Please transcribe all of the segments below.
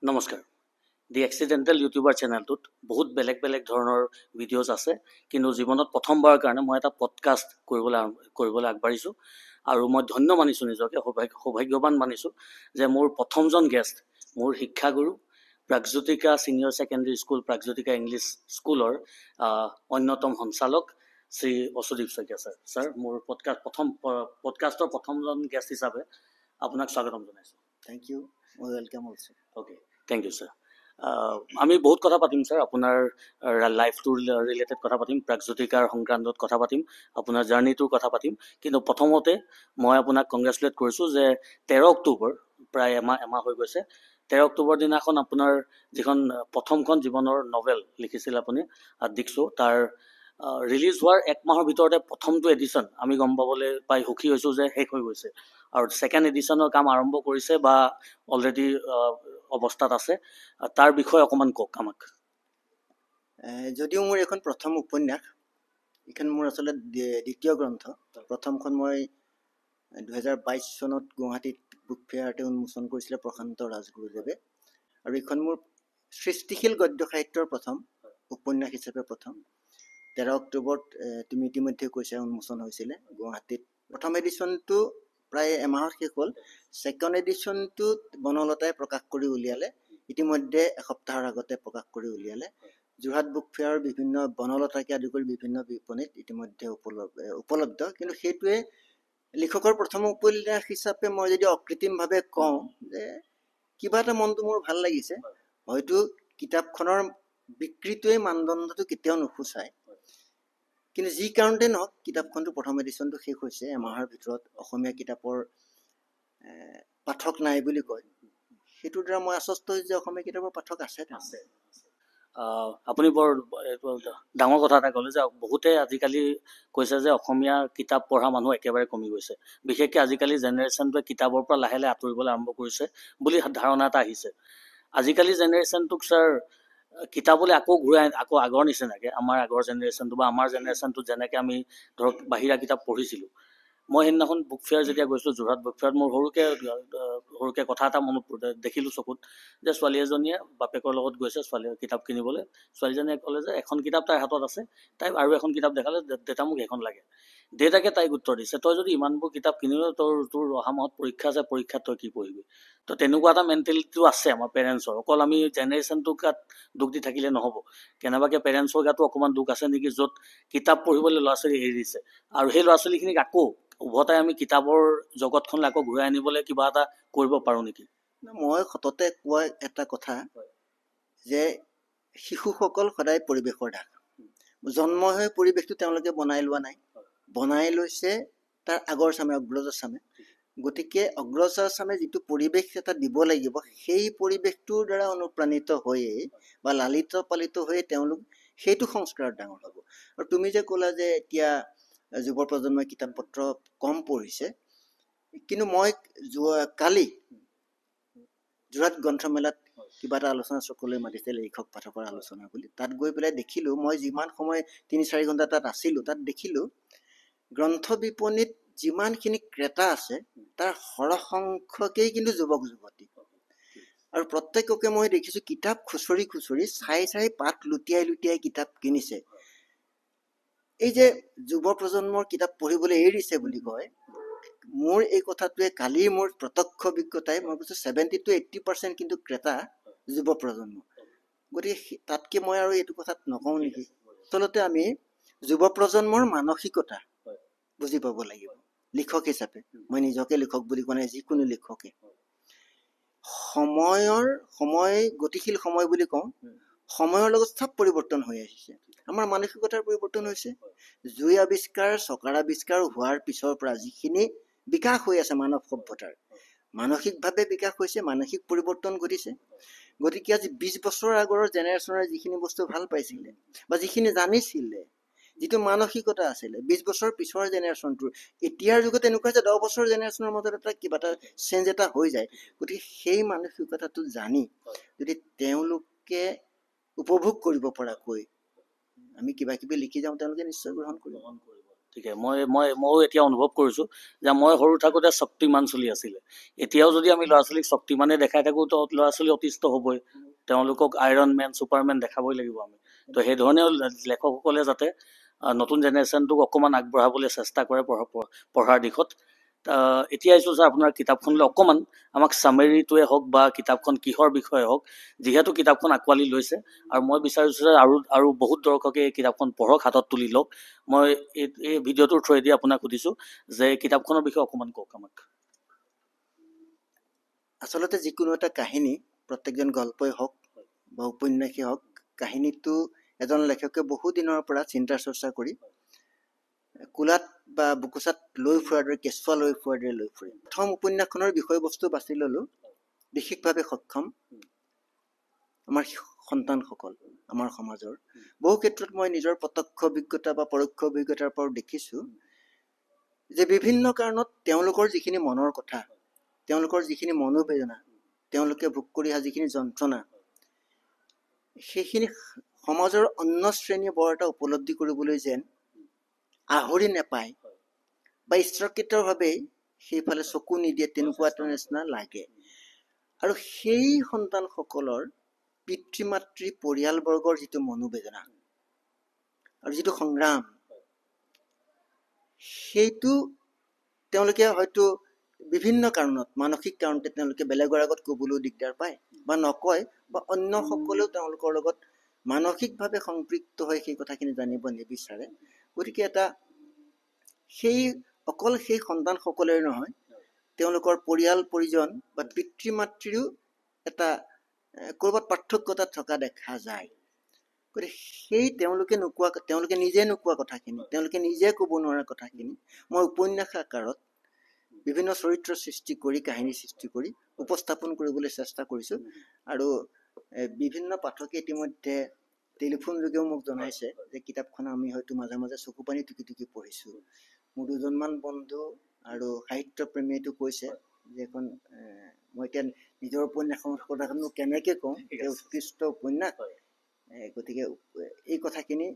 নমস্কাৰ। দি accidental YouTuber চেনেলটোত বহুত বেলেগ বেলেগ ধৰণৰ ভিডিঅ'জ আছে, কিন্তু জীৱনত প্ৰথমবাৰৰ কাৰণে মই এটা পডকাষ্ট কৰিবলৈ আগবাঢ়িছোঁ। আৰু মই ধন্য মানিছোঁ, নিজকে সৌভাগ্যৱান মানিছোঁ যে মোৰ প্ৰথমজন গেষ্ট, মোৰ শিক্ষাগুৰু, Pragjyotika senior secondary school, Pragjyotika English স্কুলৰ অন্যতম সঞ্চালক শ্ৰী অচ্যুদীপ শইকীয়া ছাৰ। ছাৰ, মোৰ পডকাষ্টৰ প্ৰথমজন গেষ্ট হিচাপে আপোনাক স্বাগতম জনাইছোঁ। থেংক ইউ, মই welcome also. Okay, thank you sir. আমি বহুত কথা পাতিম ছাৰ, আপোনাৰ লাইফটোৰ ৰিলেটেড কথা পাতিম, প্ৰাগজ্যোতিকাৰ সংক্ৰান্তত কথা পাতিম, আপোনাৰ জাৰ্ণিটোৰ কথা পাতিম। কিন্তু প্ৰথমতে মই আপোনাক কংগ্ৰেচুলেট কৰিছোঁ যে 13 অক্টোবৰ, প্ৰায় এমাহ হৈ গৈছে, 13 অক্টোবৰ দিনাখন আপোনাৰ যিখন প্ৰথমখন জীৱনৰ নভেল লিখিছিল আপুনি দিক্সু, তাৰ ৰিলিজ হোৱাৰ এক মাহৰ ভিতৰতে প্ৰথমটো এডিশ্যন আমি গম পাবলৈ পাই সুখী হৈছোঁ যে শেষ হৈ গৈছে, আৰু ছেকেণ্ড এডিশ্যনৰ কাম আৰম্ভ কৰিছে বা অলৰেডি অৱস্থাত আছে। তাৰ বিষয়ে অকণমান কওক আমাক। যদিও মোৰ এখন প্ৰথম উপন্যাস, এইখন মোৰ আচলতে দ্বিতীয় গ্ৰন্থ। প্ৰথমখন মই 2022 চনত গুৱাহাটীত বুক ফেয়াৰতে উন্মোচন কৰিছিলে প্ৰশান্ত ৰাজগুৰুদেৱে, আৰু এইখন মোৰ সৃষ্টিশীল গদ্য সাহিত্যৰ প্ৰথম উপন্যাস হিচাপে প্ৰথম। 13 অক্টোবৰত তুমি ইতিমধ্যে কৈছা উন্মোচন হৈছিলে গুৱাহাটীত। প্ৰথম এডিশ্যনটো প্ৰায় এমাহত শেষ হ'ল। ছেকেণ্ড এডিশ্যনটোত বনলতাই প্ৰকাশ কৰি উলিয়ালে, ইতিমধ্যে এসপ্তাহৰ আগতে প্ৰকাশ কৰি উলিয়ালে। যোৰহাট বুক ফেয়াৰৰ বিভিন্ন বনলতাকে আদি কৰি বিভিন্ন বিপণীত ইতিমধ্যে উপলব্ধ। কিন্তু সেইটোৱে লিখকৰ প্ৰথম উপন্যাস হিচাপে মই যদি অকৃত্ৰিমভাৱে কওঁ যে কিবা এটা মনটো মোৰ ভাল লাগিছে। হয়তো কিতাপখনৰ বিকৃতিয়ে মানদণ্ডটো কেতিয়াও নুসুচায়, কিন্তু যি কাৰণতে নহওক কিতাপখনটো প্ৰথম এডিশ্যনটো শেষ হৈছে এমাহৰ ভিতৰত। অসমীয়া কিতাপৰ পাঠক নাই বুলি কয়, সেইটোৰ দ্বাৰা মই আশ্বস্ত হৈছোঁ যে অসমীয়া কিতাপৰ পাঠক আছে। আপুনি বৰ ডাঙৰ কথা এটা ক'লে যে বহুতে আজিকালি কৈছে যে অসমীয়া কিতাপ পঢ়া মানুহ একেবাৰে কমি গৈছে, বিশেষকৈ আজিকালি জেনেৰেশ্যনটোৱে কিতাপৰ পৰা লাহে লাহে আঁতৰিবলৈ আৰম্ভ কৰিছে বুলি ধাৰণা এটা আহিছে। আজিকালি জেনেৰেশ্যনটোক ছাৰ কিতাপলৈ আকৌ আগৰ নিচিনাকৈ আমাৰ আগৰ জেনেৰেশ্যনটো বা আমাৰ জেনেৰেশ্যনটোত যেনেকৈ আমি ধৰক বাহিৰা কিতাপ পঢ়িছিলোঁ। মই সেইদিনাখন বুক ফেয়াৰ যেতিয়া গৈছিলোঁ, যোৰহাট বুক ফেয়াৰত মোৰ সৰুকৈ কথা এটা মনত দেখিলোঁ চকুত, যে ছোৱালী এজনীয়ে বাপেকৰ লগত গৈছে কিতাপ কিনিবলৈ। ছোৱালীজনীয়ে ক'লে যে এখন কিতাপ তাইৰ হাতত আছে, তাই আৰু এখন কিতাপ দেখালে, দেউতা মোক সেইখন লাগে। দেউতাকে তাইক উত্তৰ দিছে, তই যদি ইমানবোৰ কিতাপ কিনিলে তোৰ অহা মাহত পৰীক্ষা আছে, পৰীক্ষাত তই কি পঢ়িবি? তো তেনেকুৱা এটা মেণ্টেলিটিটো আছে আমাৰ পেৰেণ্টছৰ। অকল আমি জেনেৰেশ্যনটোৰ গাত দুখ দি থাকিলে নহ'ব, কেনেবাকৈ পেৰেণ্টছৰ গাতো অকণমান দুখ আছে নেকি, য'ত কিতাপ পঢ়িবলৈ ল'ৰা ছোৱালী এৰি দিছে, আৰু সেই ল'ৰা ছোৱালীখিনিক আকৌ উভতাই আমি কিতাপৰ জগতখনলৈ আকৌ ঘূৰাই আনিবলৈ কিবা এটা কৰিব পাৰোঁ নেকি? মই সততে কোৱা এটা কথা যে শিশুসকল সদায় পৰিৱেশৰ দাস। জন্ম হৈ পৰিৱেশটো তেওঁলোকে বনাই লোৱা নাই, বনাই লৈছে তাৰ আগৰ চামে, অগ্ৰজৰ চামে। গতিকে অগ্ৰজৰ চামে যিটো পৰিৱেশ এটা দিব লাগিব, সেই পৰিৱেশটোৰ দ্বাৰা অনুপ্ৰাণিত হৈয়ে বা লালিত পালিত হৈয়ে তেওঁলোক সেইটো সংস্কাৰত ডাঙৰ হ'ব। আৰু তুমি যে ক'লা যে এতিয়া যুৱ প্ৰজন্মই কিতাপ পত্ৰ কম পঢ়িছে, কিন্তু মই কালি যোৰহাট গ্ৰন্থমেলাত কিবা এটা আলোচনা চক্ৰলৈ মাতিছে, লেখক পাঠকৰ আলোচনা বুলি। তাত গৈ পেলাই দেখিলোঁ, মই যিমান সময় 3-4 ঘণ্টা তাত আছিলোঁ, তাত দেখিলোঁ গ্ৰন্থ বিপণীত যিমানখিনি ক্ৰেতা আছে তাৰ সৰহসংখ্যকেই কিন্তু যুৱক যুৱতী। আৰু প্ৰত্যেককে মই দেখিছোঁ কিতাপ খুচৰি চাই পাত লুটিয়াই কিতাপ কিনিছে। এই যে যুৱ প্ৰজন্মৰ কিতাপ পঢ়িবলৈ এৰিছে বুলি কয়, মোৰ এই কথাটোৱে কালিৰ মোৰ প্ৰত্যক্ষ অভিজ্ঞতাই মই কৈছোঁ 70 to 80% কিন্তু ক্ৰেতা যুৱ প্ৰজন্ম। গতিকে তাতকৈ মই আৰু এইটো কথাত নকওঁ নেকি। আচলতে আমি যুৱ প্ৰজন্মৰ মানসিকতা বুজি পাব লাগিব লিখক হিচাপে। মই নিজকে লিখক বুলি কোৱা নাই, যিকোনো লিখকে। সময় গতিশীল সময় বুলি কওঁ, সময়ৰ লগত চব পৰিৱৰ্তন হৈ আহিছে। আমাৰ মানসিকতাৰ পৰিৱৰ্তন হৈছে। জুই আৱিষ্কাৰ, চকাৰ আৱিষ্কাৰ হোৱাৰ পিছৰ পৰা যিখিনি বিকাশ হৈ আছে মানৱ সভ্যতাৰ, মানসিকভাৱে বিকাশ হৈছে, মানসিক পৰিৱৰ্তন ঘটিছে। গতিকে আজি 20 বছৰ আগৰ জেনেৰেশ্যনে যিখিনি বস্তু ভাল পাইছিলে বা যিখিনি জানিছিলে, যিটো মানসিকতা আছিলে, 20 বছৰ পিছৰ জেনেৰেশ্যনটোৰ এতিয়াৰ যুগত এনেকুৱা হৈছে 10 বছৰ জেনেৰেশ্যনৰ মাজত এটা কিবা এটা চেঞ্জ এটা হৈ যায়। গতিকে সেই মানসিকতাটো জানি যদি তেওঁলোকে উপভোগ কৰিব পৰাকৈ আমি কিবা কিবি লিখি যাওঁ, তেওঁলোকে নিশ্চয় গ্ৰহণ কৰিব। গতিকে ময়ো এতিয়া অনুভৱ কৰিছোঁ যে মই সৰু থাকোঁতে শক্তিমান চলি আছিলে। এতিয়াও যদি আমি ল'ৰা ছোৱালীক শক্তিমানে দেখাই থাকোঁ তো ল'ৰা ছোৱালী অতিষ্ঠ হ'বই, তেওঁলোকক আইৰণ মেন ছুপাৰমেন দেখাবই লাগিব আমি। তো সেইধৰণেও লেখকসকলে যাতে নতুন জেনেৰেশ্যনটোক অকণমান আগবঢ়াবলৈ চেষ্টা কৰে পঢ়াৰ দিশত। এতিয়া আহিছোঁ ছাৰ আপোনাৰ কিতাপখনলৈ অকণমান আমাক চামেৰীটোৱে হওক বা কিতাপখন কিহৰ বিষয়ে হওক, যিহেতু কিতাপখন আঁকোৱালি লৈছে আৰু মই বিচাৰিছোঁ যে আৰু বহুত দৰ্শকে এই কিতাপখন পঢ়ক, হাতত তুলি লওক। মই এই ভিডিঅ'টোৰ থ্ৰুৱেদি আপোনাক সুধিছোঁ যে কিতাপখনৰ বিষয়ে অকণমান কওক আমাক। আচলতে যিকোনো এটা কাহিনী, প্ৰত্যেকজন গল্পই হওক বা উপন্যাসেই হওক, কাহিনীটো এজন লেখকে বহু দিনৰ পৰা চিন্তা চৰ্চা কৰি কোলাত বা বুকুচাত লৈ ফুৰাৰ দৰে, কেঁচুৱা লৈ ফুৰাৰ দৰে লৈ ফুৰে। প্ৰথম উপন্যাসখনৰ বিষয়বস্তু বাছি ল'লোঁ বিশেষভাৱে সক্ষম আমাৰ সন্তানসকল, আমাৰ সমাজৰ। বহু ক্ষেত্ৰত মই নিজৰ প্ৰত্যক্ষ অভিজ্ঞতা বা পৰোক্ষ অভিজ্ঞতাৰ পৰাও দেখিছোঁ যে বিভিন্ন কাৰণত তেওঁলোকৰ যিখিনি মনৰ কথা, তেওঁলোকৰ যিখিনি মনোবেদনা, তেওঁলোকে ভোগ কৰি অহা যিখিনি যন্ত্ৰণা, সেইখিনি সমাজৰ অন্য শ্ৰেণীয়ে বৰ এটা উপলব্ধি কৰিবলৈ যেন আহৰি নেপায় বা ইচ্ছাকৃতভাৱেই সেইফালে চকু নিদিয়ে, তেনেকুৱা এটা নিচিনা লাগে। আৰু সেই সন্তানসকলৰ পিতৃ মাতৃ পৰিয়ালবৰ্গৰ যিটো মনোবেদনা আৰু যিটো সংগ্ৰাম, সেইটো তেওঁলোকে হয়তো বিভিন্ন কাৰণত, মানসিক কাৰণতে তেওঁলোকে বেলেগৰ আগত ক'বলৈও দিগদাৰ পায় বা নকয়, বা অন্য সকলেও তেওঁলোকৰ লগত মানসিকভাৱে সম্পৃক্ত হৈ সেই কথাখিনি জানিব নিবিচাৰে। গতিকে সেই অকল সেই সন্তানসকলেই নহয়, তেওঁলোকৰ পৰিয়াল পৰিজন বা পিতৃ মাতৃও এটা ক'ৰবাত পাৰ্থক্যতা থকা দেখা যায়। গতিকে সেই তেওঁলোকে নিজে নোকোৱা কথাখিনি, তেওঁলোকে নিজে ক'ব নোৱাৰা কথাখিনি মই উপন্যাস আকাৰত বিভিন্ন চৰিত্ৰ সৃষ্টি কৰি, কাহিনী সৃষ্টি কৰি উপস্থাপন কৰিবলৈ চেষ্টা কৰিছোঁ। আৰু বিভিন্ন পাঠকে ইতিমধ্যে টেলিফোন যোগেও মোক জনাইছে যে কিতাপখন আমি হয়তো মাজে মাজে চকু পানী টুকি টুকি পঢ়িছোঁ। মোৰ দুজনমান বন্ধু আৰু সাহিত্য প্ৰেমীয়েতো কৈছে যে এখন মই এতিয়া নিজৰ উপন্যাসৰ কথানো কেনেকৈ কওঁ, যে উৎকৃষ্ট উপন্যাস। গতিকে এই কথাখিনি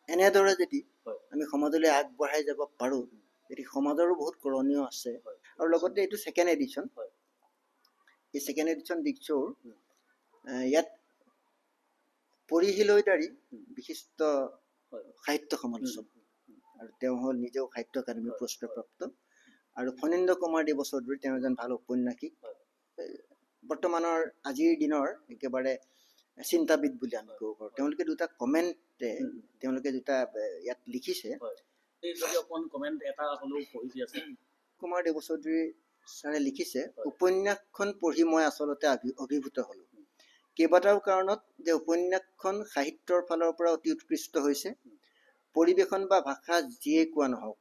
এনেদৰে যদি আমি সমাজলৈ আগবঢ়াই যাব পাৰোঁ, গতিকে সমাজৰো বহুত কৰণীয় আছে। আৰু লগতে এইটো ছেকেণ্ড এডিশ্যন, এই ছেকেণ্ড এডিশ্যন দিকচৌৰ ইয়াত পৰিশিলৈদাৰী বিশিষ্ট সাহিত্য সমালোচক, আৰু তেওঁ হ'ল নিজেও সাহিত্য একাডেমী পুৰস্কাৰপ্ৰাপ্ত, আৰু ফণীন্দ্ৰ কুমাৰ দেৱ চৌধুৰী, তেওঁ এজন ভাল ঔপন্যাসিক, বৰ্তমানৰ আজিৰ দিনৰ একেবাৰে চিন্তাবিদ বুলি আমি ক'ব পাৰোঁ। তেওঁলোকে দুটা কমেণ্টে তেওঁলোকে দুটা ইয়াত লিখিছে। কুমাৰ দেৱ চৌধুৰী ছাৰে লিখিছে, উপন্যাসখন পঢ়ি মই আচলতে অভিভূত হ'লোঁ কেইবাটাও কাৰণত। যে উপন্যাসখন সাহিত্যৰ ফালৰ পৰা অতি উৎকৃষ্ট হৈছে, পৰিৱেশন বা ভাষা যিয়ে কোৱা নহওক,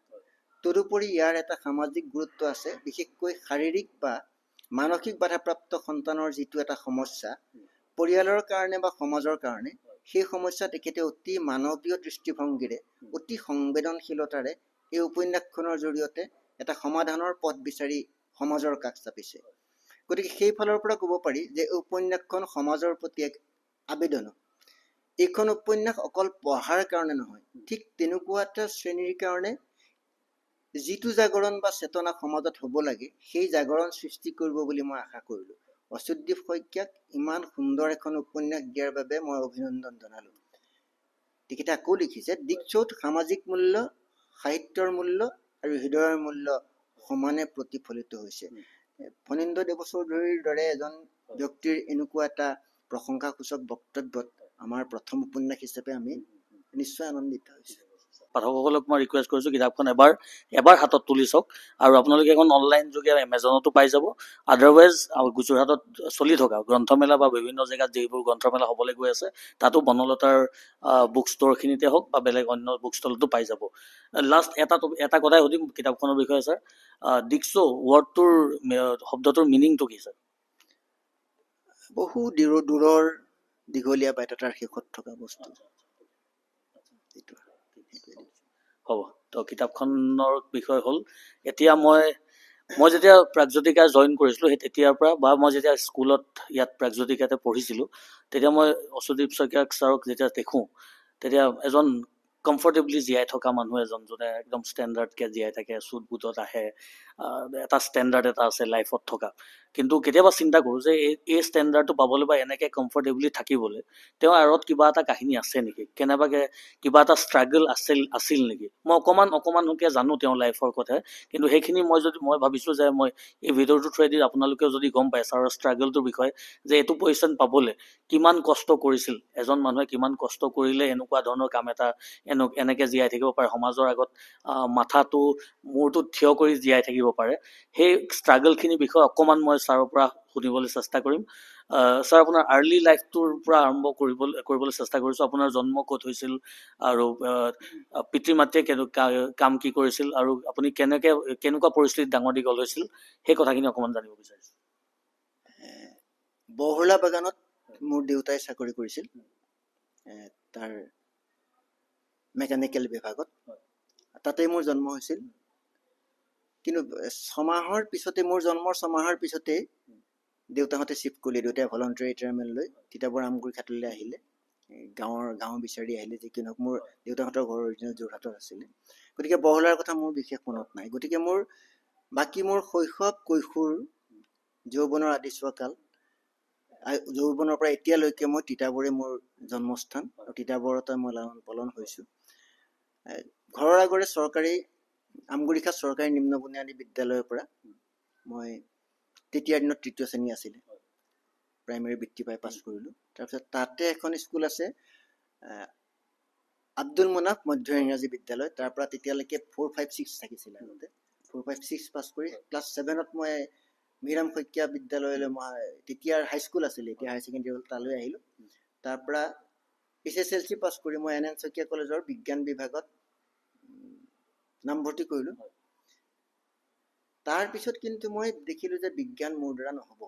তদুপৰি ইয়াৰ এটা সামাজিক গুৰুত্ব আছে। বিশেষকৈ শাৰীৰিক বা মানসিক বাধাপ্ৰাপ্ত সন্তানৰ যিটো এটা সমস্যা পৰিয়ালৰ কাৰণে বা সমাজৰ কাৰণে, সেই সমস্যা তেখেতে অতি মানৱীয় দৃষ্টিভংগীৰে, অতি সংবেদনশীলতাৰে এই উপন্যাসখনৰ জৰিয়তে এটা সমাধানৰ পথ বিচাৰি সমাজৰ কাষ চাপিছে। গতিকে সেই ফালৰ পৰা ক'ব পাৰি যে এই উপন্যাসখন সমাজৰ প্ৰতি এক আবেদন। এইখন উপন্যাস অকল পঢ়াৰ কাৰণে নহয়, ঠিক তেনেকুৱা এটা শ্ৰেণীৰ কাৰণে যিটো জাগৰণ বা চেতনা সমাজত হ'ব লাগে, সেই জাগৰণ সৃষ্টি কৰিব বুলি মই আশা কৰিলোঁ। অচ্যুতদ্বীপ শইকীয়াক ইমান সুন্দৰ এখন উপন্যাস দিয়াৰ বাবে মই অভিনন্দন জনালোঁ। তেখেতে আকৌ লিখিছে, দিকচৌত সামাজিক মূল্য, সাহিত্যৰ মূল্য আৰু হৃদয়ৰ মূল্য সমানে প্ৰতিফলিত হৈছে। ফণীন্দ্ৰ দেৱ চৌধুৰীৰ দৰে এজন ব্যক্তিৰ এনেকুৱা এটা প্ৰশংসাসূচক বক্তব্যত আমাৰ প্ৰথম উপন্যাস হিচাপে আমি নিশ্চয় আনন্দিত হৈছোঁ। পাঠকসকলক মই ৰিকুৱেষ্ট কৰিছোঁ কিতাপখন এবাৰ হাতত তুলি চাওক, আৰু আপোনালোকে এখন অনলাইন যোগে এমেজনতো পাই যাব। আদাৰৱাইজ যোৰহাটত চলি থকা গ্ৰন্থমেলা বা বিভিন্ন জেগাত যিবোৰ গ্ৰন্থমেলা হ'বলৈ গৈ আছে, তাতো বনলতাৰ বুক ষ্ট'ৰখিনিতে হওক বা বেলেগ অন্য বুক ষ্টলতো পাই যাব। লাষ্ট এটা কথাই সুধিম কিতাপখনৰ বিষয়ে ছাৰ, দিকচৌ ৱৰ্ডটোৰ শব্দটোৰ মিনিংটো কি ছাৰ? বহু দূৰৰ দীঘলীয়া বাটৰ শেষত থকা বস্তু। হ'ব, তো কিতাপখনৰ বিষয় হ'ল, এতিয়া মই যেতিয়া প্ৰাগজ্যোতিকা জইন কৰিছিলোঁ, সেই তেতিয়াৰ পৰা, বা মই যেতিয়া স্কুলত ইয়াত প্ৰাগজ্যোতিকাতে পঢ়িছিলোঁ, তেতিয়া মই অচ্যুতদ্বীপ শইকীয়া ছাৰক যেতিয়া দেখোঁ, তেতিয়া এজন কমফৰ্টেবলি জীয়াই থকা মানুহ এজন যোনে একদম ষ্টেণ্ডাৰ্ডকৈ জীয়াই থাকে, চুট বুটত আহে, এটা ষ্টেণ্ডাৰ্ড এটা আছে লাইফত থকা। কিন্তু কেতিয়াবা চিন্তা কৰোঁ যে এই ষ্টেণ্ডাৰ্ডটো পাবলৈ বা এনেকৈ কমফৰ্টেবলি থাকিবলৈ তেওঁৰ আঁৰত কিবা এটা কাহিনী আছে নেকি, কেনেবাকৈ কিবা এটা ষ্ট্ৰাগল আছিল নেকি। মই অকণমানকৈ জানো তেওঁৰ লাইফৰ কথা, কিন্তু সেইখিনি মই ভাবিছোঁ যে মই এই ভিডিঅ'টোৰ থ্ৰুৱেদি আপোনালোকেও যদি গম পায় ছাৰৰ ষ্ট্ৰাগলটোৰ বিষয়ে, যে এইটো পজিশ্যন পাবলৈ কিমান কষ্ট কৰিছিল এজন মানুহে, কিমান কষ্ট কৰিলে এনেকুৱা ধৰণৰ কাম এটা এনেকৈ জীয়াই থাকিব পাৰে, সমাজৰ আগত মাথাটো মূৰটো থিয় কৰি জীয়াই থাকিব পাৰে। সেই ষ্ট্ৰাগলখিনিৰ বিষয়ে অকণমান মই ছাৰৰ পৰা শুনিবলৈ চেষ্টা কৰিম। ছাৰ, আপোনাৰ আৰ্লি লাইফটোৰ পৰা আৰম্ভ কৰিবলৈ চেষ্টা কৰিছোঁ। আপোনাৰ জন্ম ক'ত হৈছিল আৰু পিতৃ মাতৃয়ে কাম কি কৰিছিল আৰু আপুনি কেনেকুৱা পৰিস্থিতিত ডাঙৰ দীঘল হৈছিল, সেই কথাখিনি অকণমান জানিব বিচাৰিছোঁ। বহলা বাগানত মোৰ দেউতাই চাকৰি কৰিছিল, তাৰ মেকানিকেল বিভাগত। তাতে মোৰ জন্ম হৈছিল। কিন্তু মোৰ জন্মৰ ছমাহৰ পিছতে দেউতাহঁতে চিফ্ট কৰিলে। দেউতাই ভলণ্টাৰী ৰিটায়াৰমেণ্ট লৈ তিতাবৰ আমগুৰি ঘাটলৈ আহিলে, গাঁও বিচাৰি আহিলে। যি কি নহওক, মোৰ দেউতাহঁতৰ ঘৰ অৰিজিনেল যোৰহাটত আছিলে। গতিকে বহলাৰ কথা মোৰ বিশেষ মনত নাই। গতিকে মোৰ শৈশৱ, কৈশোৰ, যৌৱনৰ আদিছোৱা কাল, যৌৱনৰ পৰা এতিয়ালৈকে মই তিতাবৰে মোৰ জন্মস্থান, আৰু তিতাবৰতে মই লালন পালন হৈছোঁ। ঘৰৰ আগৰে চৰকাৰী আমগুৰিখাত চৰকাৰী নিম্ন বুনিয়াদী বিদ্যালয়ৰ পৰা মই তেতিয়াৰ দিনত তৃতীয় শ্ৰেণী আছিলে, প্ৰাইমেৰী বৃত্তি পাই পাছ কৰিলোঁ। তাৰপিছত তাতে এখন স্কুল আছে, আব্দুল মুনাফ মধ্য ইংৰাজী বিদ্যালয়। তাৰ পৰা তেতিয়ালৈকে 4, 5, 6 থাকিছিল। আগতে 4, 5, 6 পাছ কৰি ক্লাছ 7ত মই মিৰাম শইকীয়া বিদ্যালয়লৈ, মই তেতিয়াৰ হাইস্কুল আছিলে, এতিয়া হায়াৰ ছেকেণ্ডেৰী হ'ল, তালৈ আহিলোঁ। তাৰ পৰা SSLC পাছ কৰি মই NN শইকীয়া কলেজৰ বিজ্ঞান বিভাগত নামভৰ্তি কৰিলোঁ। তাৰপিছত কিন্তু মই দেখিলোঁ যে বিজ্ঞান মোৰ দ্বাৰা নহ'ব।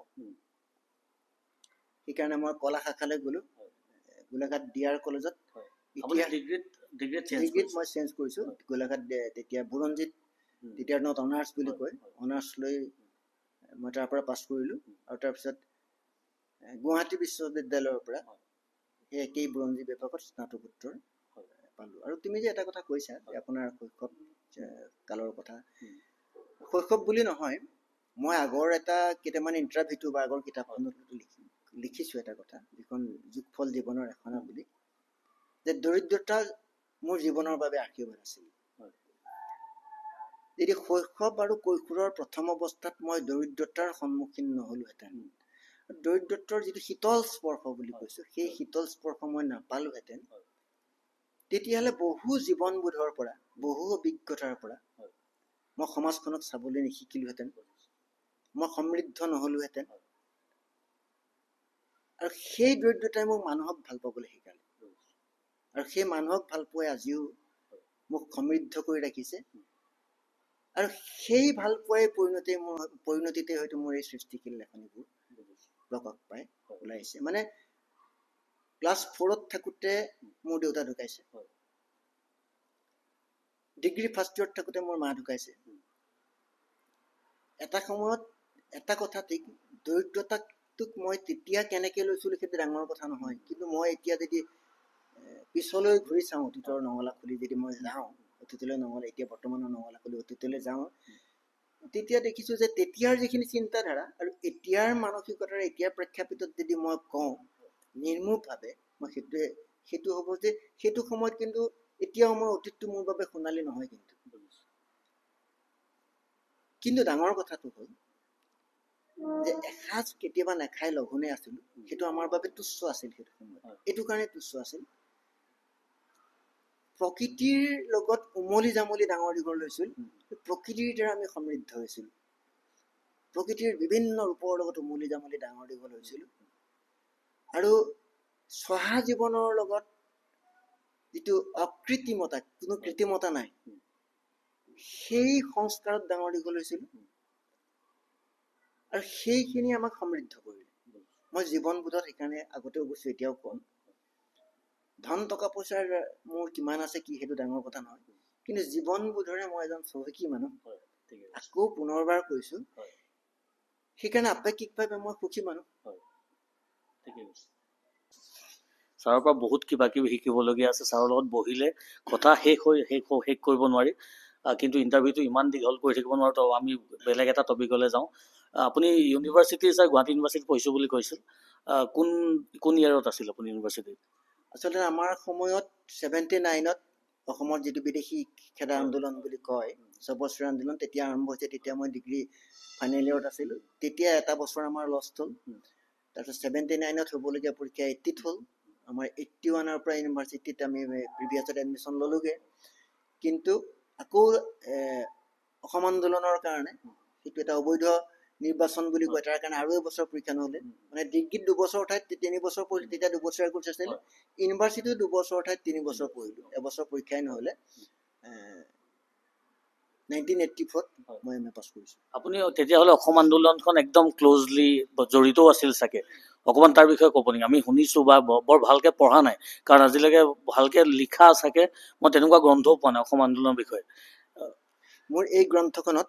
সেইকাৰণে মই কলা শাখালৈ গ'লোঁ, গোলাঘাট DR কলেজত। ডিগ্ৰীত মই চেঞ্জ কৰিছোঁ। গোলাঘাট তেতিয়া বুৰঞ্জীত, তেতিয়াৰ দিনত অনাৰ্ছ বুলি কয়, অনাৰ্ছ লৈ মই তাৰ পৰা পাছ কৰিলোঁ। আৰু তাৰপিছত গুৱাহাটী বিশ্ববিদ্যালয়ৰ পৰা সেই একেই বুৰঞ্জী বিভাগত স্নাতকোত্তৰ পালোঁ। আৰু তুমি যে এটা কথা কৈছা, আপোনাৰ শৈশৱ কালৰ কথা, শৈশৱ বুলি নহয়, মই আগৰ কেইটামান ইণ্টাৰভিউটো বা আগৰ কিতাপখনত লিখিছোঁ এটা কথা, যিখন যোগফল জীৱনৰ এখনা বুলি, যে দৰিদ্ৰতা মোৰ জীৱনৰ বাবে আশীৰ্বাদ আছিল। যদি শৈশৱ আৰু কৈশোৰৰ প্ৰথম অৱস্থাত মই দৰিদ্ৰতাৰ সন্মুখীন নহ'লোহেঁতেন, দৰিদ্ৰতাৰ যিটো শীতল স্পৰ্শ বুলি কৈছোঁ, সেই শীতল স্পৰ্শ মই নাপালোহেঁতেন, তেতিয়াহ'লে বহু জীৱনবোধৰ পৰা, বহু অভিজ্ঞতাৰ পৰা মই সমাজখনক চাবলৈ নিশিকিলোহেঁতেন, মই সমৃদ্ধ নহ'লোহেঁতেন। আৰু সেই দৰিদ্ৰতাই মোক মানুহক ভাল পাবলৈ শিকালে, আৰু সেই মানুহক ভাল পোৱাই আজিও মোক সমৃদ্ধ কৰি ৰাখিছে। আৰু সেই ভাল পোৱাই পৰিণতিতে হয়তো মোৰ এই সৃষ্টিশীল লেখনিবোৰ প্ৰকাশ পাই ওলাইছে। মানে ক্লাছ 4ত থাকোঁতে মোৰ দেউতা ঢুকাইছে, ডিগ্ৰী ফাৰ্ষ্ট ইয়েৰত থাকোঁতে মোৰ মা ঢুকাইছে। এটা সময়ত এটা কথা ঠিক, দৰিদ্ৰতাটোক মই তেতিয়া কেনেকৈ লৈছিলোঁ সেইটো ডাঙৰ কথা নহয়। কিন্তু মই এতিয়া যদি পিছলৈ ঘূৰি চাওঁ, অতীতৰ নঙলা খুলি যদি মই যাওঁ, অতীতলৈ নঙলা, এতিয়া বৰ্তমানৰ নঙলা খুলি অতীতলৈ যাওঁ, তেতিয়া দেখিছোঁ যে তেতিয়াৰ যিখিনি চিন্তাধাৰা আৰু এতিয়াৰ মানসিকতাৰ, এতিয়াৰ প্ৰেক্ষাপটত যদি মই কওঁ নিৰ্মূলভাৱে, মই সেইটো হ'ব যে সেইটো সময়ত কিন্তু এতিয়াও মই অতীতটো মোৰ বাবে সোণালী নহয়। কিন্তু ডাঙৰ কথাটো হ'ল যে এসাঁজ কেতিয়াবা নাখাই লঘোণে আছিলোঁ, সেইটো আমাৰ বাবে তুচ্ছ আছিল। সেইটো সময়ত এইটো কাৰণে তুচ্ছ আছিল, প্ৰকৃতিৰ লগত উমলি জামলি ডাঙৰ দীঘল হৈছিল, প্ৰকৃতিৰ দ্বাৰা আমি সমৃদ্ধ হৈছিলোঁ, প্ৰকৃতিৰ বিভিন্ন ৰূপৰ লগত উমলি জামলি ডাঙৰ দীঘল হৈছিলোঁ। আৰু চহা জীৱনৰ লগত যিটো অকৃত্ৰিমতা, কোনো কৃত্ৰিমতা নাই, সেই সংস্কাৰত ডাঙৰ দীঘল হৈছিলোঁ। আৰু সেইখিনি আমাক সমৃদ্ধ কৰিলে। মই জীৱনবোধত সেইকাৰণে আগতেও কৈছোঁ, এতিয়াও কম, ধন টকা পইচাৰ মোৰ কিমান আছে কি সেইটো ডাঙৰ কথা নহয়, কিন্তু জীৱনবোধৰে মই এজন চহকী মানুহ। আকৌ পুনৰবাৰ কৈছোঁ, সেইকাৰণে আপেক্ষিকভাৱে মই সুখী মানুহ। ছাৰৰ পৰা বহুত কিবা কিবি শিকিবলগীয়া আছে। ছাৰৰ লগত বহিলে কথা শেষ কৰিব নোৱাৰি। কিন্তু ইণ্টাৰভিউটো ইমান দীঘল কৰি থাকিব নোৱাৰো, তো আমি বেলেগ এটা টপিকলৈ যাওঁ। আপুনি ইউনিভাৰ্চিটি ছাৰ গুৱাহাটী ইউনিভাৰ্চিটিত পঢ়িছোঁ বুলি কৈছিল। কোন ইয়াৰত আছিল আপুনি ইউনিভাৰ্চিটিত? আচলতে আমাৰ সময়ত 79ত অসমৰ যিটো বিদেশী খেদা আন্দোলন বুলি কয়, 6 বছৰীয়া আন্দোলন তেতিয়া আৰম্ভ হৈছে। তেতিয়া মই ডিগ্ৰী ফাইনেল ইয়েৰত আছিলোঁ। তেতিয়া এটা বছৰ আমাৰ লষ্ট হ'ল। তাৰপিছত 79ত হ'বলগীয়া পৰীক্ষা 80ত হ'ল। আমাৰ 81ৰ পৰা ইউনিভাৰ্চিটিত আমি প্ৰিভিয়াছত এডমিশ্যন ল'লোগৈ। কিন্তু আকৌ অসম আন্দোলনৰ কাৰণে, সেইটো এটা অবৈধ নিৰ্বাচন বুলি কয়, তাৰ কাৰণে আৰু এবছৰ পৰীক্ষা নহ'লে, মানে ডিগ্ৰীত 2 বছৰ ঠাইত 3 বছৰ পঢ়িলোঁ। তেতিয়া 2 বছৰীয়া কোৰ্চ আছিলে। ইউনিভাৰ্চিটিত 2 বছৰ ঠাইত 3 বছৰ পঢ়িলোঁ। এবছৰ পৰীক্ষাই নহ'লে 1984ত মই এম এ পাছ কৰিছোঁ। আপুনি তেতিয়াহ'লে অসম আন্দোলনখন একদম ক্ল'জলি জড়িতও আছিল চাগে। অকণমান তাৰ বিষয়ে ক'ব নেকি? আমি শুনিছোঁ বা বৰ ভালকৈ পঢ়া নাই, কাৰণ আজিলৈকে ভালকৈ লিখা চাগে মই তেনেকুৱা গ্ৰন্থও পোৱা নাই অসম আন্দোলনৰ বিষয়ে। মোৰ এই গ্ৰন্থখনত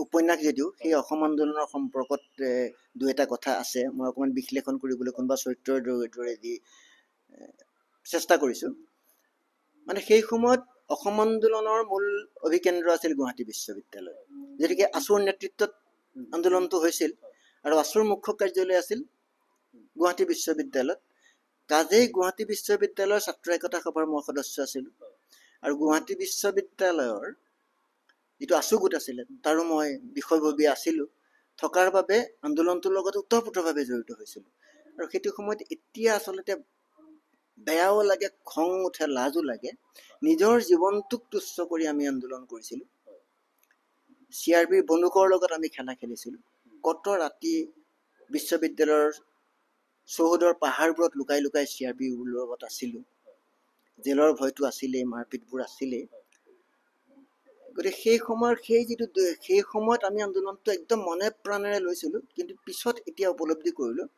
উপন্যাস যদিও সেই অসম আন্দোলনৰ সম্পৰ্কত 2-এটা কথা আছে। মই অকণমান বিশ্লেষণ কৰিবলৈ কোনোবা চৰিত্ৰৰ দৰেদি চেষ্টা কৰিছোঁ। মানে সেই সময়ত অসম আন্দোলনৰ মূল অভিকেন্দ্ৰ আছিল গুৱাহাটী বিশ্ববিদ্যালয়, গতিকে আছুৰ নেতৃত্বত আন্দোলনটো হৈছিল আৰু আছুৰ মুখ্য কাৰ্যালয় আছিল গুৱাহাটী বিশ্ববিদ্যালয়ত। কাজেই গুৱাহাটী বিশ্ববিদ্যালয়ৰ ছাত্ৰ একতা সভাৰ মই সদস্য আছিলোঁ, আৰু গুৱাহাটী বিশ্ববিদ্যালয়ৰ যিটো আছু গোট আছিলে তাৰো মই বিষয়ববীয়া আছিলোঁ। থকাৰ বাবে আন্দোলনটোৰ লগত ওতঃপ্ৰোতভাৱে জড়িত হৈছিলোঁ। আৰু সেইটো সময়ত এতিয়া আচলতে বেয়াও লাগে, খং উঠে, লাজো লাগে। নিজৰ জীৱনটোক তুচ্ছ কৰি আমি আন্দোলন কৰিছিলোঁ। CRPৰ বন্দুকৰ লগত আমি খেলা খেলিছিলোঁ। কত ৰাতি বিশ্ববিদ্যালয়ৰ চৌহদৰ পাহাৰবোৰত লুকাই লুকাই CRPৰ লগত আছিলোঁ। জেলৰ ভয়টো আছিলেই, মাৰপিটবোৰ আছিলেই। গতিকে সেই সময়ত আমি আন্দোলনটো একদম মনে প্ৰাণেৰে লৈছিলোঁ। কিন্তু পিছত এতিয়া উপলব্ধি কৰিলোঁ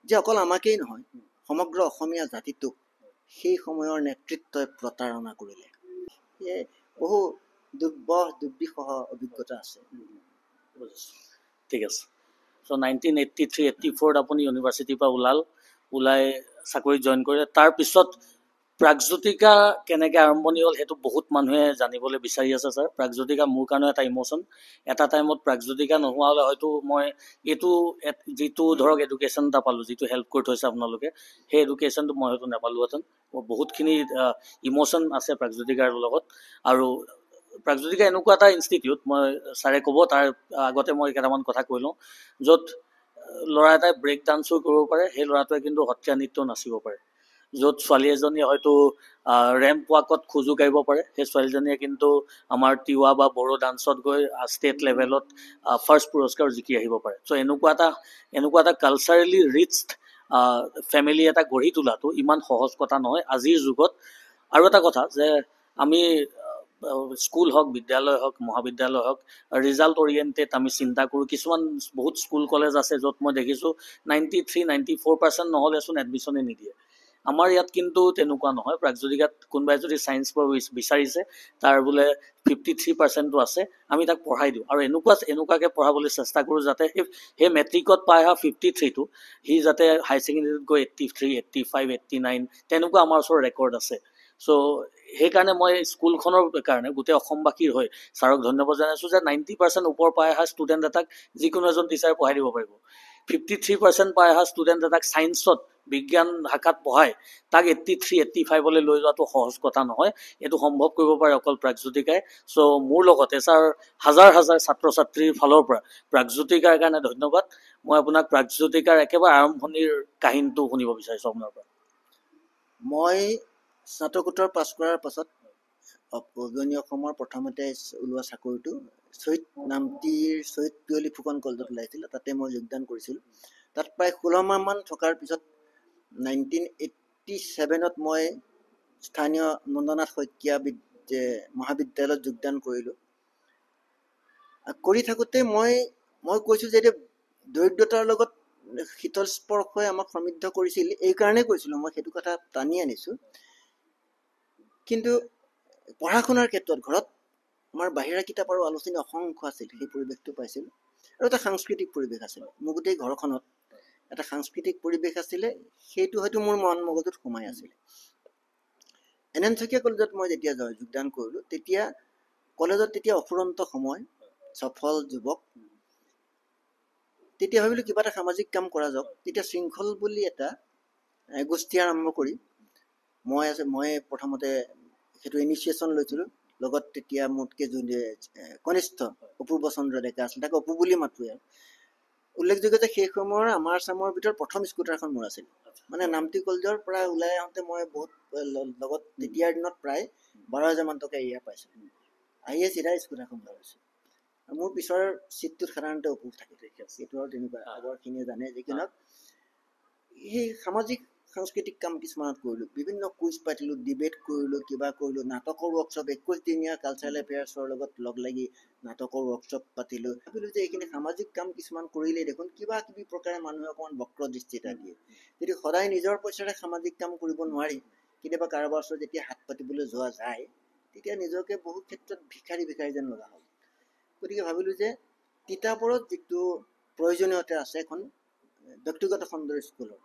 যে অকল আমাকেই নহয়, সমগ্ৰ অসমীয়া জাতিটোক সেই সময়ৰ নেতৃত্বই প্ৰতাৰণা কৰিলে। সেয়ে বহু দুৰ্বিষহ অভিজ্ঞতা আছে। ঠিক আছে। চ' 1983-84ত আপুনি ইউনিভাৰ্চিটিৰ পৰা ওলাই চাকৰিত জইন কৰিলে। তাৰপিছত প্ৰাগজ্যোতিকা কেনেকৈ আৰম্ভণি হ'ল সেইটো বহুত মানুহে জানিবলৈ বিচাৰি আছে ছাৰ। প্ৰাগজ্যোতিকা মোৰ কাৰণেও এটা ইম'শ্যন। এটা টাইমত প্ৰাগজ্যোতিকা নোহোৱা হ'লে হয়তো মই যিটো ধৰক এডুকেশ্যন এটা পালোঁ, যিটো হেল্প কৰি থৈছে আপোনালোকে, সেই এডুকেশ্যনটো মই হয়তো নাপালোহেঁতেন। বহুতখিনি ইম'শ্যন আছে প্ৰাগজ্যোতিকাৰ লগত। আৰু প্ৰাগজ্যোতিকা এনেকুৱা এটা ইনষ্টিটিউট, মই ছাৰে ক'ব তাৰ আগতে মই কেইটামান কথা কৈ লওঁ, য'ত ল'ৰা এটাই ব্ৰেক ডান্সো কৰিব পাৰে, সেই ল'ৰাটোৱে কিন্তু সত্ৰীয়া নৃত্য নাচিব পাৰে। য'ত ছোৱালী এজনীয়ে হয়তো ৰেম্প ৱাকত খোজো কাঢ়িব পাৰে, সেই ছোৱালীজনীয়ে কিন্তু আমাৰ তিৱা বা বড়ো ডান্সত গৈ ষ্টেট লেভেলত ফাৰ্ষ্ট পুৰস্কাৰ জিকি আহিব পাৰে। চ' এনেকুৱা এটা কালচাৰেলি ৰিচড ফেমিলি এটা গঢ়ি তোলাটো ইমান সহজ কথা নহয় আজিৰ যুগত। আৰু এটা কথা যে আমি স্কুল হওক, বিদ্যালয় হওক, মহাবিদ্যালয় হওক, ৰিজাল্ট অৰিয়েণ্টেড আমি চিন্তা কৰোঁ। কিছুমান বহুত স্কুল কলেজ আছে য'ত মই দেখিছোঁ 93-94% নহ'লেচোন এডমিশ্যনেই নিদিয়ে। আমাৰ ইয়াত কিন্তু তেনেকুৱা নহয়। প্ৰাগজ্যোতিকাত কোনোবাই যদি ছায়েন্স পঢ়িব বিচাৰিছে, তাৰ বোলে 53%টো আছে, আমি তাক পঢ়াই দিওঁ। আৰু এনেকুৱাকৈ পঢ়াবলৈ চেষ্টা কৰোঁ যাতে সেই মেট্ৰিকত পাই অহা 53টো সি যাতে হাই ছেকেণ্ডেৰীত গৈ 83, 85, 89 তেনেকুৱা আমাৰ ওচৰত ৰেকৰ্ড আছে। চ' সেইকাৰণে মই স্কুলখনৰ কাৰণে গোটেই অসমবাসীৰ হৈ ছাৰক ধন্যবাদ জনাইছোঁ যে 90% ওপৰ পাই অহা ষ্টুডেণ্ট এটাক যিকোনো এজন টিচাৰে পঢ়াই দিব পাৰিব। 53% পাই অহা ষ্টুডেণ্ট এটাক ছায়েন্সত, বিজ্ঞান শাখাত পঢ়াই তাক 83, 85লৈ লৈ যোৱাটো সহজ কথা নহয়। এইটো সম্ভৱ কৰিব পাৰে অকল প্ৰাগজ্যোতিকাই। চ' মোৰ লগতে ছাৰ হাজাৰ ছাত্ৰ ছাত্ৰীৰ ফালৰ পৰা প্ৰাগজ্যোতিকাৰ কাৰণে ধন্যবাদ। মই আপোনাক প্ৰাগজ্যোতিকাৰ একেবাৰে আৰম্ভণিৰ কাহিনীটো শুনিব বিচাৰিছোঁ আপোনাৰ পৰা। মই স্নাতকোত্তৰ পাছ কৰাৰ পাছত উজনি অসমৰ প্ৰথমতে ওলোৱা চাকৰিটো শ্বহীদ পিয়লি ফুকন কলেজত ওলাইছিলে, তাতে মই যোগদান কৰিছিলোঁ। তাত প্ৰায় 16 মাহমান থকাৰ পিছত 1987ত মই স্থানীয় নন্দনাথ শইকীয়া মহাবিদ্যালয়ত যোগদান কৰিলোঁ। কৰি থাকোঁতে মই কৈছোঁ যে এতিয়া দৰিদ্ৰতাৰ লগত শীতল স্পৰ্শই আমাক সমৃদ্ধ কৰিছিল, এই কাৰণেই কৈছিলোঁ, মই সেইটো কথা টানি আনিছোঁ। কিন্তু পঢ়া শুনাৰ ক্ষেত্ৰত ঘৰত আমাৰ বাহিৰা কিতাপ আৰু আলোচনী অসংখ্য আছিল, সেই পৰিৱেশটো পাইছিলোঁ। আৰু এটা সাংস্কৃতিক পৰিৱেশ আছিল। মোৰ গোটেই ঘৰখনত এটা সাংস্কৃতিক পৰিৱেশ আছিলে, সেইটো হয়তো মোৰ মন মগজুত সোমাই আছিলে। NN শইকীয়া কলেজত মই যেতিয়া যোগদান কৰিলোঁ, তেতিয়া কলেজত তেতিয়া অফুৰন্ত সময়, সফল যুৱক। তেতিয়া ভাবিলোঁ কিবা এটা সামাজিক কাম কৰা যাওক। তেতিয়া শৃংখল বুলি এটা গোষ্ঠী আৰম্ভ কৰি মই প্ৰথমতে সেইটো ইনিচিয়েশ্যন লৈছিলোঁ। লগত তেতিয়া মোতকৈ যোন কনিষ্ঠ অপূৰ্ব চন্দ্ৰ ডেকা আছিল, তাকে অপু বুলি মাতোঁ। আৰু উল্লেখযোগ্য যে সেই সময়ৰ আমাৰ চামৰ ভিতৰত প্ৰথম স্কুটাৰখন মোৰ আছিল। মানে নামটি কলেজৰ পৰা ওলাই আহোঁতে মই বহুত লগত তেতিয়াৰ দিনত প্ৰায় 12,000 মান টকা এৰিয়া পাইছিলোঁ। আহিয়ে চিধা স্কুটাৰখন ধৰিছোঁ। মোৰ পিছৰ চিটটোত সাধাৰণতে অপু থাকে, সেইটো আৰু তেনেকুৱা আগৰখিনিয়ে জানে। যিকিনক সেই সামাজিক সাংস্কৃতিক কাম কিছুমানত কৰিলোঁ, বিভিন্ন কুইজ পাতিলোঁ, ডিবেট কৰিলোঁ, কিবা কৰিলোঁ, নাটকৰ ৱৰ্কশ্বপ 21 দিনীয়া কালচাৰেল এফেয়াৰ্ছৰ লগত লগ লাগি নাটকৰ ৱৰ্কশ্বপ পাতিলোঁ। ভাবিলোঁ যে এইখিনি সামাজিক কাম কিছুমান কৰিলেই দেখোন কিবা কিবি প্ৰকাৰে মানুহে অকণমান বক্ৰ দৃষ্টি এটা দিয়ে। যদি সদায় নিজৰ পইচাৰে সামাজিক কাম কৰিব নোৱাৰি, কেতিয়াবা কাৰোবাৰ ওচৰত যেতিয়া হাত পাতিবলৈ যোৱা যায়, তেতিয়া নিজকে বহু ক্ষেত্ৰত ভিখাৰী যেন লগা হ'ল। গতিকে ভাবিলোঁ যে তিতাবৰত যিটো প্ৰয়োজনীয়তা আছে এখন ব্যক্তিগত খণ্ডৰ স্কুলৰ,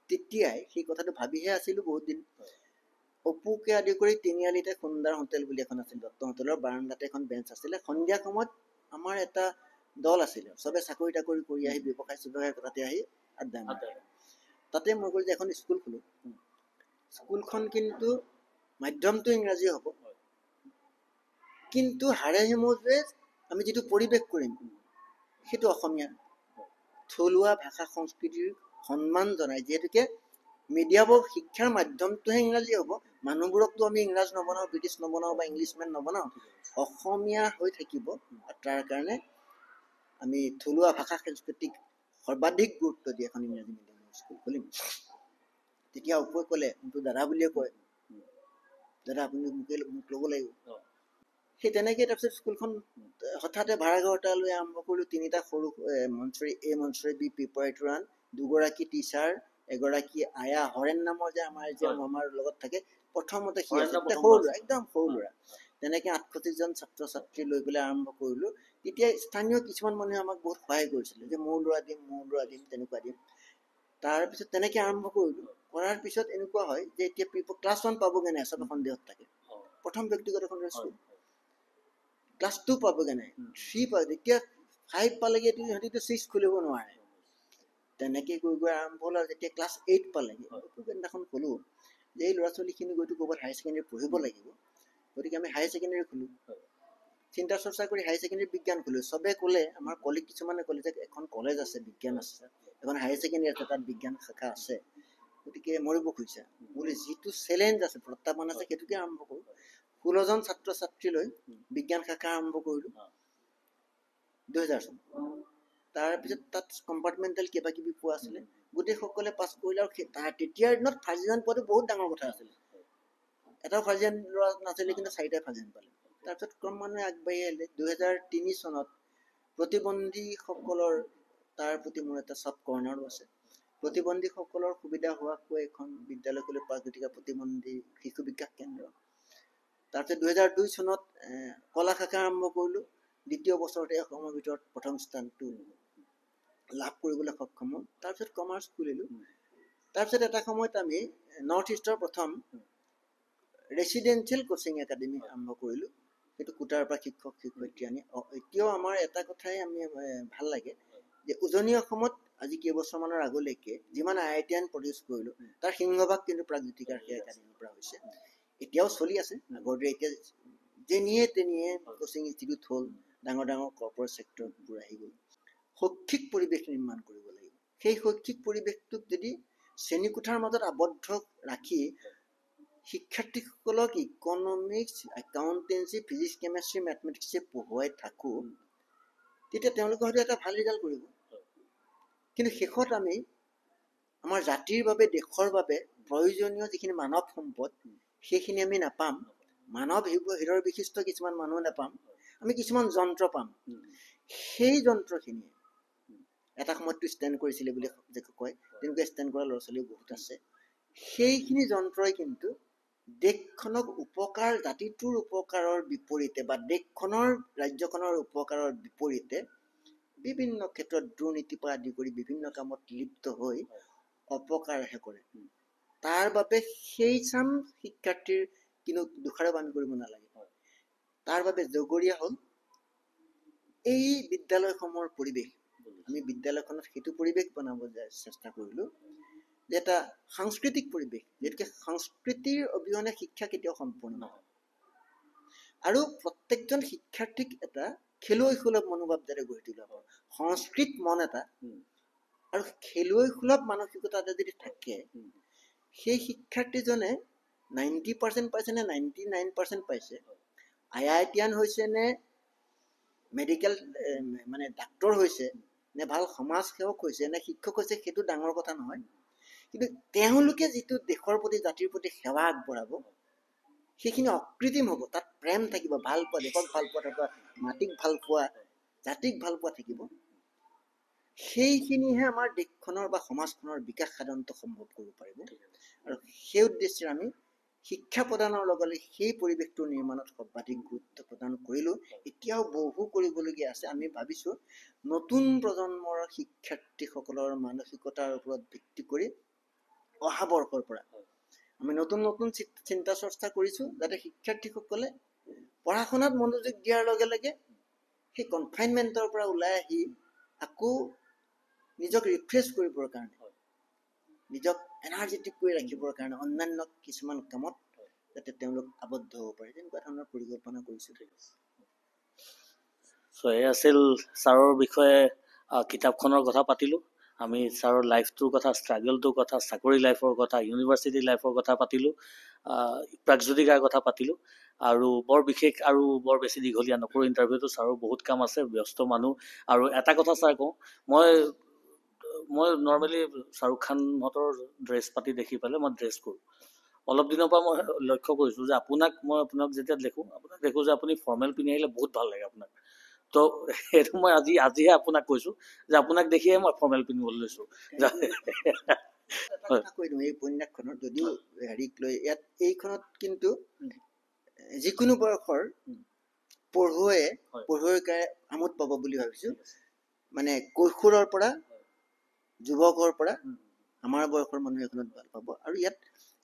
তেতিয়াই সেই কথাটো ভাবিহে আছিলোঁ বহুত দিন। অপুকে আদি কৰি তিনিআলিতে সুন্দৰ হোটেল বুলি এখন আছিল, দত্ত হোটেলৰ বাৰাণ্ডাতে এখন বেঞ্চ আছিলে। সন্ধিয়া সময়ত আমাৰ এটা দল আছিলে, চবে চাকৰি তাকৰি কৰি আহি ব্যৱসায় তাতে আহি আড্ডা মাৰে। তাতে মই গ'লো যে এখন স্কুল খোলোঁ। স্কুলখন কিন্তু মাধ্যমটো ইংৰাজী হ'ব, কিন্তু হাড়ে হিমজুৱে আমি যিটো পৰিৱেশ কৰিম সেইটো অসমীয়া থলুৱা ভাষা সংস্কৃতিৰ সন্মান জনাই। যিহেতুকে মিডিয়াবোৰ শিক্ষাৰ মাধ্যমটোহে ইংৰাজী হ'ব, মানুহবোৰকতো আমি ইংৰাজ নবনাওঁ, ব্ৰিটিছ নবনাওঁ বা ইংলিছমেন নবনাওঁ, অসমীয়া হৈ থাকিব। তাৰ কাৰণে আমি থলুৱা ভাষা সংস্কৃতিক সৰ্বাধিক গুৰুত্ব দি এখন ইংৰাজী মিডিয়ামৰ স্কুল খুলিম। তেতিয়া অপুৱে ক'লে, মোকতো দাদা বুলিয়ে কয়, দাদা আপুনি মোক ল'ব লাগিব। সেই তেনেকৈ তাৰপিছত স্কুলখন হঠাতে ভাড়াঘৰ এটা লৈ আৰম্ভ কৰিলোঁ। 3টা সৰু মঞ্চৰী A, মঞ্চৰী B প্ৰিপাৰেটৰী 1, 2গৰাকী টিচাৰ, এগৰাকী আয়া, হৰেণ নামৰ যে আমাৰ লগত থাকে, প্ৰথমতে সি আছিল, সৰু ল'ৰা, একদম সৰু ল'ৰা। তেনেকৈ 68 জন ছাত্ৰ ছাত্ৰী লৈ পেলাই আৰম্ভ কৰিলোঁ। তেতিয়া স্থানীয় কিছুমান মানুহে আমাক বহুত সহায় কৰিছিলে, যে মোৰ ল'ৰা দিম তেনেকুৱা দিম। তাৰপিছত তেনেকৈ আৰম্ভ কৰিলোঁ। কৰাৰ পিছত এনেকুৱা হয় যে এতিয়া ক্লাছ 1 পাবগৈ নাই, চবে সন্দেহত থাকে। প্ৰথম ব্যক্তিগত খণ্ডৰ স্কুল। ক্লাছ 2 পাবগৈ নাই, 3 পাব, এতিয়া 5 পালেগৈ, সিহঁতিতো 6 খুলিব নোৱাৰে। তেনেকৈ গৈ আৰম্ভ হ'ল। আৰু যেতিয়া ক্লাছ 8 পালেগৈ, সেইদিনাখন ক'লোঁ যে এই ল'ৰা ছোৱালীখিনি গৈতো ক'ৰবাত হায়াৰ ছেকেণ্ডেৰী পঢ়িব লাগিব, গতিকে আমি হায়াৰ ছেকেণ্ডেৰী খোলোঁ। চিন্তা চৰ্চা কৰি হায়াৰ ছেকেণ্ডেৰী বিজ্ঞান খোলোঁ। চবে ক'লে, আমাৰ কলিগ কিছুমানে ক'লে যে এখন কলেজ আছে, বিজ্ঞান আছে, এখন হায়াৰ ছেকেণ্ডেৰী আছে, তাত বিজ্ঞান শাখা আছে, গতিকে মৰিব খুজিছে বুলি যিটো চেলেঞ্জ আছে, প্ৰত্যাহ্বান আছে, সেইটোকে আৰম্ভ কৰোঁ। 16 জন ছাত্ৰ ছাত্ৰী লৈ বিজ্ঞান শাখা আৰম্ভ কৰিলোঁ 2000 চন। তাৰপিছত তাত কম্পাৰ্টমেণ্টেল কিবা কিবি পোৱা আছিলে, গোটেইসকলে পাছ কৰিলে। আৰু তেতিয়াৰ দিনত ফাৰ্ষ্ট ডিভিজন পোৱাটো বহুত ডাঙৰ কথা আছিলে। এটাও ফাৰ্ষ্ট ডিভিজন লোৱা নাছিলে, কিন্তু 4টাই ফাৰ্ষ্ট ডিভিজন পালে। তাৰপিছত ক্ৰমান্বয়ে আগবাঢ়ি আহিলে। 2003 চনত প্ৰতিবন্ধীসকলৰ তাৰ প্ৰতি মোৰ এটা চাব কৰ্ণাৰো আছে। প্ৰতিবন্ধীসকলৰ সুবিধা হোৱাকৈ এখন বিদ্যালয় খুলিলোঁ, গতিকে প্ৰতিবন্ধী শিশু বিকাশ কেন্দ্ৰ। তাৰপিছত 2002 চনত কলা শাখা আৰম্ভ কৰিলোঁ। দ্বিতীয় বছৰতে অসমৰ ভিতৰত প্ৰথম স্থানটো লাভ কৰিবলৈ সক্ষম হ'ল। তাৰপিছত কমাৰ্চ খুলিলোঁ। তাৰপিছত এটা সময়ত আমি নৰ্থ ইষ্টৰ প্ৰথম ৰেচিডেঞ্চিয়েল কোচিং একাডেমি আৰম্ভ কৰিলোঁ। সেইটো কোটাৰ পৰা শিক্ষক শিক্ষয়িত্ৰী আনি। এতিয়াও আমাৰ এটা কথাই আমি ভাল লাগে যে উজনি অসমত আজি কেইবছৰমানৰ আগলৈকে যিমান IITian প্ৰডিউচ কৰিলোঁ, তাৰ সিংহভাগ কিন্তু প্ৰাগজ্যোতিকাৰ সেই একাডেমীৰ পৰা হৈছে। এতিয়াও চলি আছে। আগৰ দৰে এতিয়া যেনিয়ে তেনিয়ে কোচিং ইনষ্টিটিউট হ'ল, ডাঙৰ ডাঙৰ কৰ্পৰেট ছেক্টৰবোৰ আহি গ'ল। শৈক্ষিক পৰিৱেশ নিৰ্মাণ কৰিব লাগিব। সেই শৈক্ষিক পৰিৱেশটোক যদি শ্ৰেণীকোঠাৰ মাজত আবদ্ধ ৰাখি শিক্ষাৰ্থীসকলক ইকনমিক্স, একাউণ্টেঞ্চি, ফিজিক্স, কেমেষ্ট্ৰি, মেথমেটিক্সে পঢ়ুৱাই থাকোঁ, তেতিয়া তেওঁলোকে হয়তো এটা ভাল ৰিজাল্ট কৰিব। কিন্তু শেষত আমি আমাৰ জাতিৰ বাবে, দেশৰ বাবে প্ৰয়োজনীয় যিখিনি মানৱ সম্পদ, সেইখিনি আমি নাপাম। মানৱ হৃদয় বিশিষ্ট কিছুমান মানুহ নাপাম, আমি কিছুমান যন্ত্ৰ পাম। সেই যন্ত্ৰখিনিয়ে এটা সময়ততো ষ্টেণ্ড কৰিছিলে বুলি যে কয়, তেনেকুৱা ষ্টেণ্ড কৰা ল'ৰা ছোৱালীও বহুত আছে। সেইখিনি যন্ত্ৰই কিন্তু দেশখনক উপকাৰ, জাতিটোৰ উপকাৰৰ বিপৰীতে বা দেশখনৰ, ৰাজ্যখনৰ উপকাৰৰ বিপৰীতে বিভিন্ন ক্ষেত্ৰত দুৰ্নীতিৰ পৰা আদি কৰি বিভিন্ন কামত লিপ্ত হৈ অপকাৰহে কৰে। তাৰ বাবে সেই চাম শিক্ষাৰ্থীৰ কিন্তু দোষাৰোপ আমি কৰিব নালাগে। তাৰ বাবে জগৰীয়া হ'ল এই বিদ্যালয়সমূহৰ পৰিৱেশ। আমি বিদ্যালয়খনত সেইটো পৰিৱেশ বনাব চেষ্টা কৰিলোঁ যে এটা সাংস্কৃতিক পৰিৱেশ, যিহেতুকে সংস্কৃতিৰ অবিহনে শিক্ষা কেতিয়াও সম্পূৰ্ণ নহয়। আৰু প্ৰত্যেকজন শিক্ষাৰ্থীক এটা খেলুৱৈ সুলভ মনোভাৱ যাতে গঢ়ি তুলিব পাৰোঁ, সংস্কৃত মন এটা আৰু খেলুৱৈ সুলভ মানসিকতা এটা যদি থাকে, সেই শিক্ষাৰ্থীজনে 90% পাইছে নে 99% পাইছে, IITian হৈছে নে মেডিকেল মানে ডাক্তৰ হৈছে নে ভাল সমাজ সেৱক হৈছে নে শিক্ষক হৈছে, সেইটো ডাঙৰ কথা নহয়। কিন্তু তেওঁলোকে যিটো দেশৰ প্ৰতি জাতিৰ প্ৰতি সেৱা আগবঢ়াব সেইখিনি অকৃত্ৰিম হ'ব। তাত প্ৰেম থাকিব, ভাল পোৱা, দেশক ভাল পোৱা থাকিব, মাটিক ভাল পোৱা, জাতিক ভাল পোৱা থাকিব। সেইখিনিহে আমাৰ দেশখনৰ বা সমাজখনৰ বিকাশ সাধনটো সম্ভৱ কৰিব পাৰিব। আৰু সেই উদ্দেশ্যে আমি শিক্ষা প্ৰদানৰ লগে লগে সেই পৰিৱেশটোৰ নিৰ্মাণত সৰ্বাধিক গুৰুত্ব প্ৰদান কৰিলোঁ। এতিয়াও বহু কৰিবলগীয়া আছে। আমি ভাবিছোঁ নতুন প্ৰজন্মৰ শিক্ষাৰ্থীসকলৰ মানসিকতাৰ ওপৰত ভিত্তি কৰি অহা বৰ্ষৰ পৰা আমি নতুন নতুন চিন্তা চৰ্চা কৰিছোঁ, যাতে শিক্ষাৰ্থীসকলে পঢ়া শুনাত মনোযোগ দিয়াৰ লগে লগে সেই কনফাইনমেণ্টৰ পৰা ওলাই আহি আকৌ নিজক ৰিফ্ৰেছ কৰিবৰ কাৰণে, নিজক এনাৰ্জেটিক কৰি ৰাখিবৰ কাৰণে অন্যান্য কিছুমান কামত যাতে তেওঁলোক আবদ্ধ হ'ব পাৰে, তেনেকুৱা ধৰণৰ পৰিকল্পনা কৰিছোঁ। এই আছিল ছাৰৰ বিষয়ে কিতাপখনৰ কথা পাতিলোঁ। আমি ছাৰৰ লাইফটোৰ কথা, ষ্ট্ৰাগলটোৰ কথা, চাকৰি লাইফৰ কথা, ইউনিভাৰ্চিটি লাইফৰ কথা পাতিলোঁ, প্ৰাগজ্যোতিকাৰ কথা পাতিলোঁ। আৰু বৰ বিশেষ আৰু বৰ বেছি দীঘলীয়া নকৰোঁ ইণ্টাৰভিউটো, ছাৰৰ বহুত কাম আছে, ব্যস্ত মানুহ। আৰু এটা কথা ছাৰ কওঁ, মই নৰ্মেলি শ্বাহৰুখ খানহঁতৰ ড্ৰেছ পাতি দেখি পালে মই ড্ৰেছ কৰোঁ। অলপ দিনৰ পৰা মই লক্ষ্য কৰিছোঁ যে আপোনাক যেতিয়া দেখোঁ যে আপুনি ফৰ্মেল পিন্ধি আহিলে বহুত ভাল লাগে আপোনাক। তো সেইটো মই আজিহে আপোনাক কৈছোঁ যে আপোনাক দেখিয়ে মই ফৰ্মেল পিন্ধিবলৈ লৈছোঁ। কৈ দিওঁ, এই উপন্যাসখনৰ যদিও হেৰিক লৈ ইয়াত এইখনত কিন্তু যিকোনো বয়সৰ পঢ়ুৱৈকে আমোদ পাব বুলি ভাবিছোঁ। মানে কৈশোৰৰ পৰা যুৱকৰ পৰা আমাৰ বয়সৰ মানুহে এখনত ভাল পাব। আৰু ইয়াত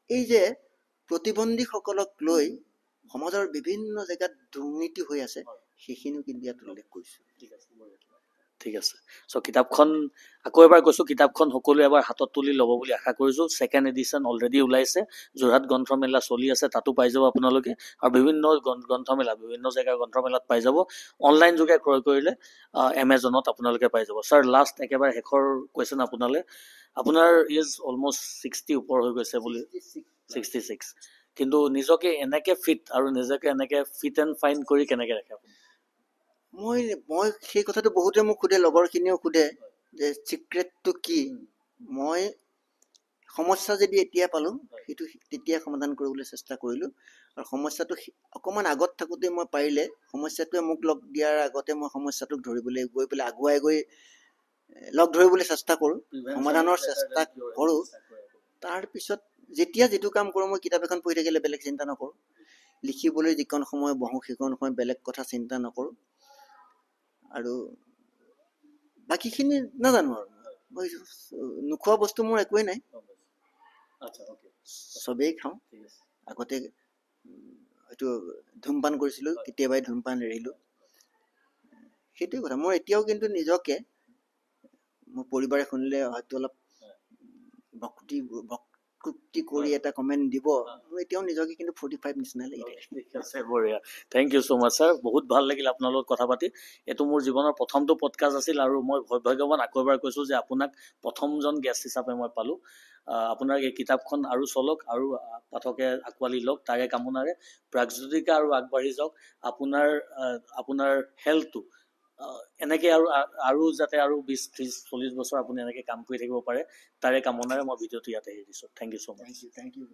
এই যে প্ৰতিবন্ধীসকলক লৈ সমাজৰ বিভিন্ন জেগাত দুৰ্নীতি হৈ আছে, সেইখিনিও কিন্তু ইয়াত উল্লেখ কৰিছোঁ। ঠিক আছে। চ' কিতাপখন আকৌ এবাৰ কৈছোঁ, কিতাপখন সকলোৱে এবাৰ হাতত তুলি ল'ব বুলি আশা কৰিছোঁ। ছেকেণ্ড এডিশ্যন অলৰেডি ওলাইছে, যোৰহাট গ্ৰন্থমেলা চলি আছে, তাতো পাই যাব আপোনালোকে। আৰু বিভিন্ন জেগাৰ গ্ৰন্থমেলাত পাই যাব। অনলাইন যোগে ক্ৰয় কৰিলে এমেজনত আপোনালোকে পাই যাব। ছাৰ, লাষ্ট একেবাৰে শেষৰ কুৱেশ্যন আপোনালৈ। আপোনাৰ এজ অলমষ্ট 60 ওপৰ হৈ গৈছে বুলি, 66, কিন্তু নিজকে এনেকে ফিট আৰু নিজকে এনেকে ফিট এণ্ড ফাইন কৰি কেনেকে ৰাখে আপুনি? মই সেই কথাটো বহুতে মোক সোধে, লগৰখিনিও সোধে যে চিক্ৰেটটো কি। মই সমস্যা যদি এতিয়া পালোঁ, সেইটো তেতিয়াই সমাধান কৰিবলৈ চেষ্টা কৰিলোঁ। আৰু সমস্যাটো অকণমান আগত থাকোঁতে মই পাৰিলে সমস্যাটোৱে মোক লগ দিয়াৰ আগতে মই সমস্যাটোক ধৰিবলৈ গৈ পেলাই আগুৱাই গৈ লগ ধৰিবলৈ চেষ্টা কৰোঁ, সমাধানৰ চেষ্টা কৰোঁ। তাৰপিছত যেতিয়া যিটো কাম কৰোঁ, মই কিতাপ এখন পঢ়ি থাকিলে বেলেগ চিন্তা নকৰোঁ। লিখিবলৈ যিকণ সময় বহোঁ, সেইকণ সময় বেলেগ কথা চিন্তা নকৰোঁ। আৰু বাকীখিনি নাজানো। আৰু মই নোখোৱা বস্তু মোৰ একোৱেই নাই, চবেই খাওঁ। আগতে হয়তো ধূমপান কৰিছিলোঁ, কেতিয়াবাই ধূমপান এৰিলোঁ। সেইটোৱে কথা। মই এতিয়াও কিন্তু নিজকে, মোৰ পৰিবাৰে শুনিলে হয়তো অলপ বক্তৃতি কৰি এটা কমেণ্ট দিব, মই এতিয়াও নিজকে কিন্তু 45 নিচিনা লাগি থাকে। ঠিক আছে, বঢ়িয়া। Thank you so' much sir, বহুত ভাল লাগিল আপোনাৰ লগত কথা পাতি। এইটো মোৰ জীৱনৰ প্ৰথমটো পডকাষ্ট আছিল, আৰু মই ভাগ্যৱান, আকৌ এবাৰ কৈছোঁ যে আপোনাক প্ৰথমজন গেষ্ট হিচাপে মই পালোঁ। আপোনাৰ এই কিতাপখন আৰু চলক, আৰু পাঠকে আঁকোৱালি লওক, তাৰে কামনাৰে। প্ৰাগজ্যোতিকা আৰু আগবাঢ়ি যাওক। আপোনাৰ হেল্থটো এনেকৈ আৰু যাতে আৰু 20, 30, 40 বছৰ আপুনি এনেকৈ কাম কৰি থাকিব পাৰে, তাৰে কামনাৰে মই ভিডিঅ'টো ইয়াতে এৰি দিছোঁ। Thank you so' much. Thank U.